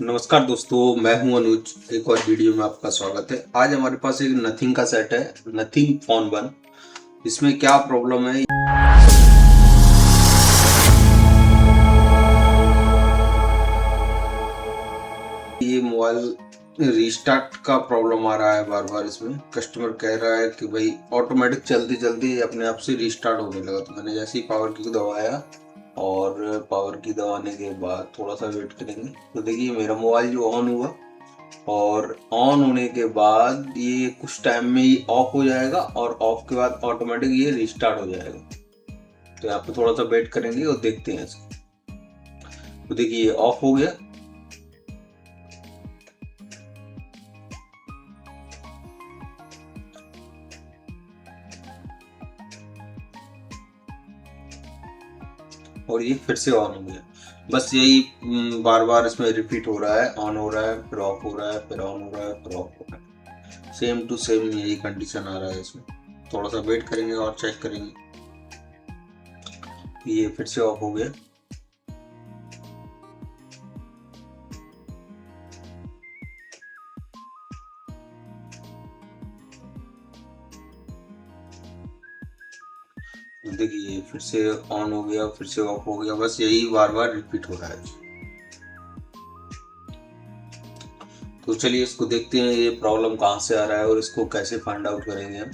नमस्कार दोस्तों, मैं हूं अनुज। एक और वीडियो में आपका स्वागत है। आज हमारे पास एक नथिंग का सेट है, नथिंग फोन 1। इसमें क्या प्रॉब्लम है, ये मोबाइल रीस्टार्ट का प्रॉब्लम आ रहा है बार बार। इसमें कस्टमर कह रहा है कि भाई ऑटोमेटिक चलते चलते अपने आप से रीस्टार्ट होने लगा। तो मैंने जैसे ही पावर की दबाया और पावर की दबाने के बाद थोड़ा सा वेट करेंगे तो देखिए मेरा मोबाइल जो ऑन हुआ और ऑन होने के बाद ये कुछ टाइम में ही ऑफ हो जाएगा और ऑफ के बाद ऑटोमेटिक ये रिस्टार्ट हो जाएगा। तो यहाँ पे थोड़ा सा वेट करेंगे और देखते हैं इसको। तो देखिए ये ऑफ हो गया। और ये फिर से ऑन हो गया। बस यही बार बार इसमें रिपीट हो रहा है, ऑन हो रहा है फिर ऑफ हो रहा है फिर ऑन हो रहा है फिर ऑफ हो रहा है। सेम टू सेम यही कंडीशन आ रहा है इसमें। थोड़ा सा वेट करेंगे और चेक करेंगे। ये फिर से ऑफ हो गया। देखिए फिर से ऑन हो गया फिर से ऑफ हो गया। बस यही बार बार रिपीट हो रहा है। तो चलिए इसको देखते हैं ये प्रॉब्लम कहाँ से आ रहा है और इसको कैसे फाइंड आउट करेंगे हम।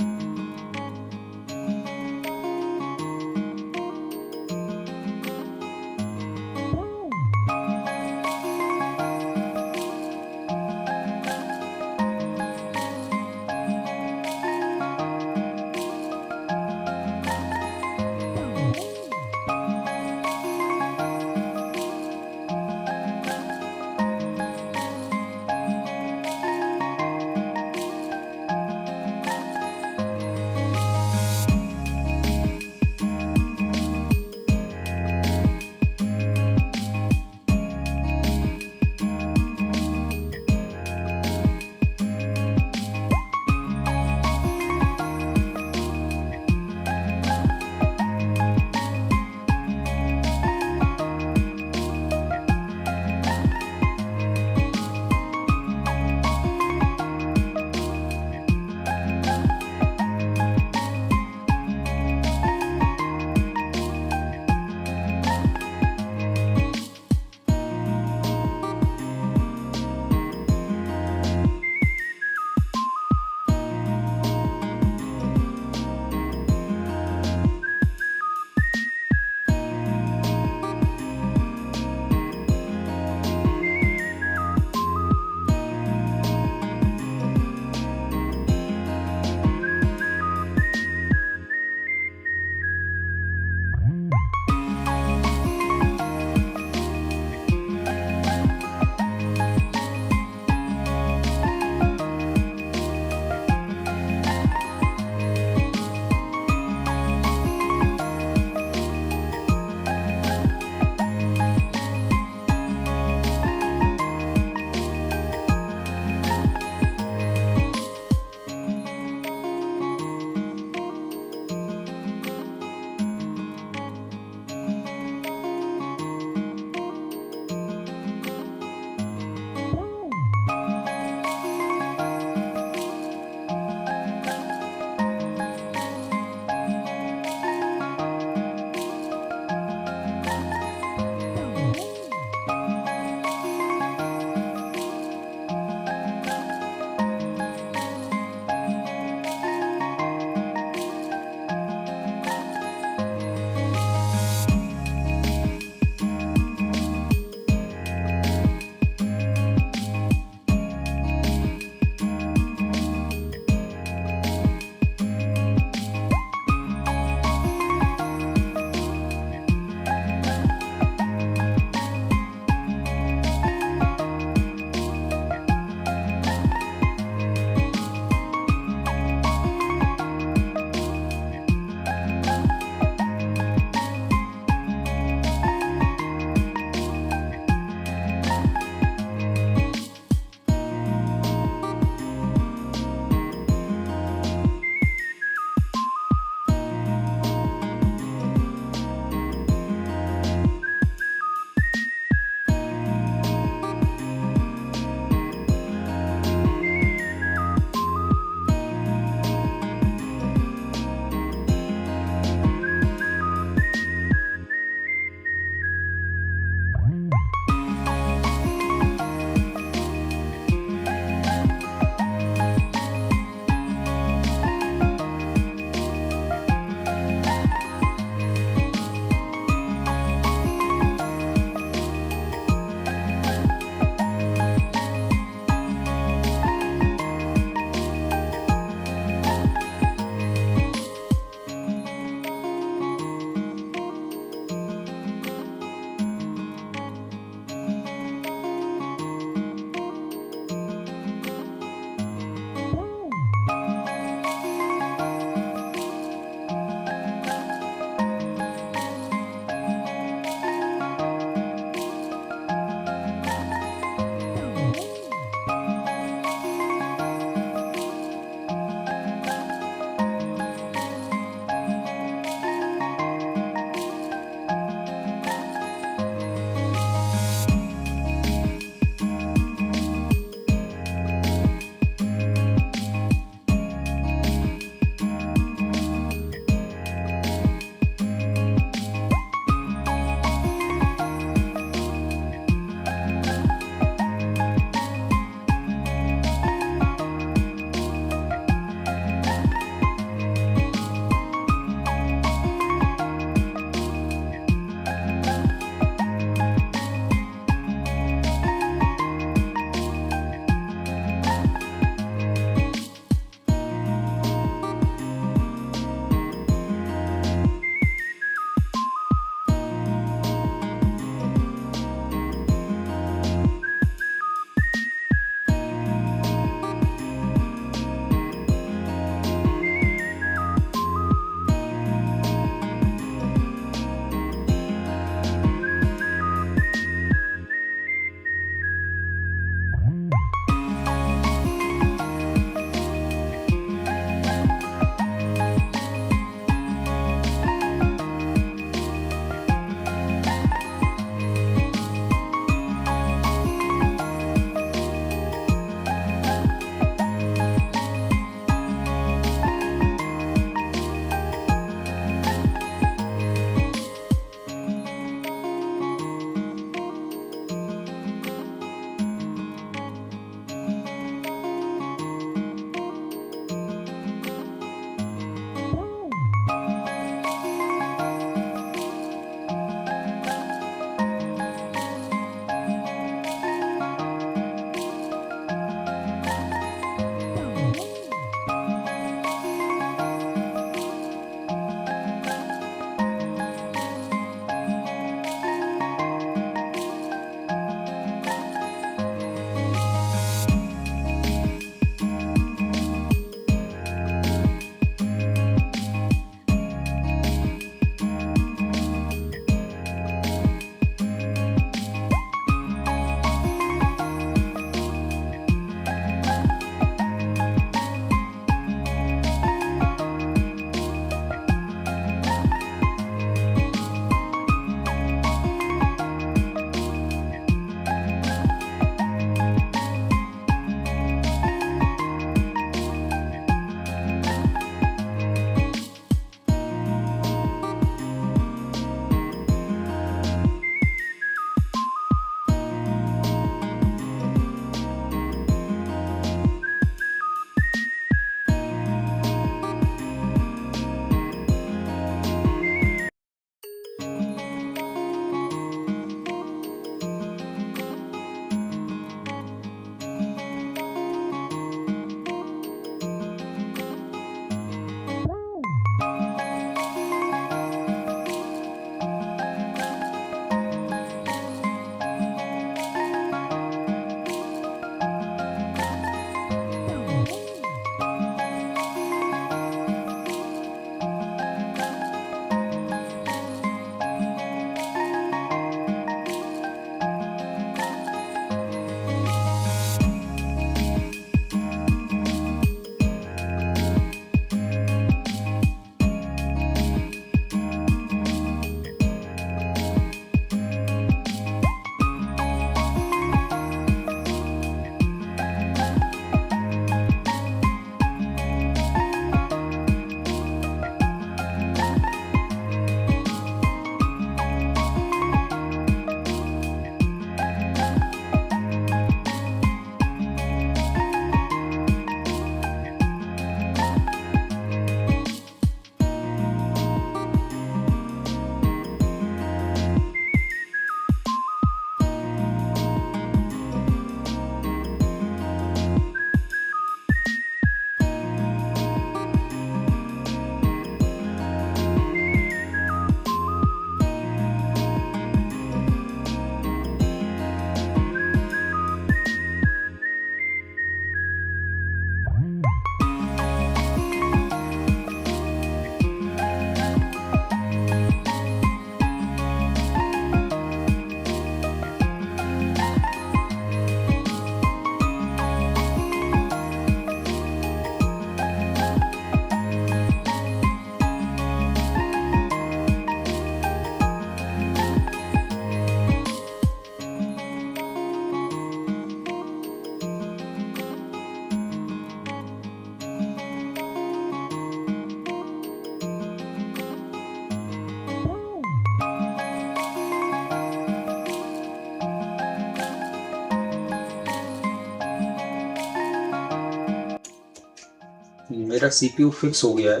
मेरा सीपीयू फिक्स हो गया है।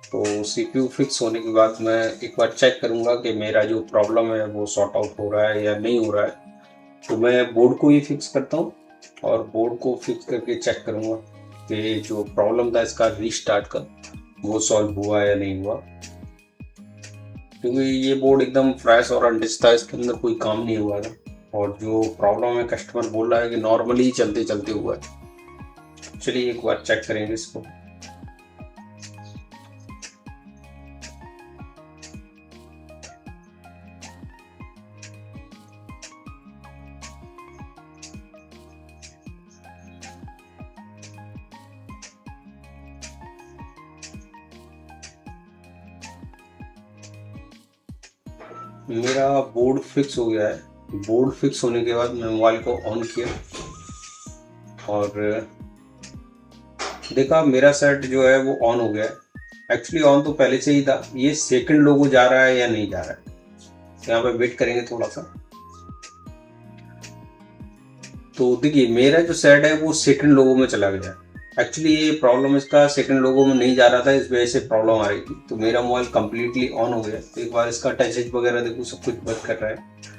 तो सीपीयू फिक्स होने के बाद मैं एक बार चेक करूंगा कि मेरा जो प्रॉब्लम है वो सॉर्ट आउट हो रहा है या नहीं हो रहा है। तो मैं बोर्ड को ही फिक्स करता हूँ और बोर्ड को फिक्स करके चेक करूंगा कि जो प्रॉब्लम था इसका रीस्टार्ट का वो सॉल्व हुआ या नहीं हुआ। क्योंकि ये बोर्ड एकदम फ्रेश और अनटच था, इसके अंदर कोई काम नहीं हुआ था। और जो प्रॉब्लम है कस्टमर बोल रहा है कि नॉर्मली चलते चलते हुआ है। चलिए एक बार चेक करेंगे इसको। मेरा बोर्ड फिक्स हो गया है। बोर्ड फिक्स होने के बाद मैं मोबाइल को ऑन किया और देखा मेरा सेट जो है वो ऑन हो गया है। एक्चुअली ऑन तो पहले से ही था, ये सेकंड लोगो जा रहा है या नहीं जा रहा है, यहाँ पे वेट करेंगे थोड़ा सा। तो देखिए मेरा जो सेट है वो सेकंड लोगो में चला गया। एक्चुअली ये प्रॉब्लम इसका सेकंड लोगो में नहीं जा रहा था, इस वजह से प्रॉब्लम आ रही थी। तो मेरा मोबाइल कंप्लीटली ऑन हो गया। तो एक बार इसका टच वगैरह देखो, सब कुछ वर्क कर रहा है।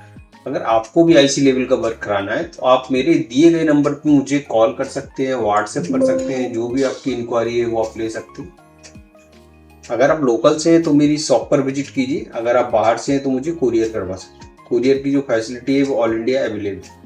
अगर आपको भी आईसी लेवल का वर्क कराना है तो आप मेरे दिए गए नंबर पे मुझे कॉल कर सकते हैं, व्हाट्सएप कर सकते हैं, जो भी आपकी इंक्वायरी है वो आप ले सकते हैं। अगर आप लोकल से हैं तो मेरी शॉप पर विजिट कीजिए, अगर आप बाहर से हैं तो मुझे कुरियर करवा सकते हैं। कुरियर की जो फैसिलिटी है वो ऑल इंडिया अवेलेबल है।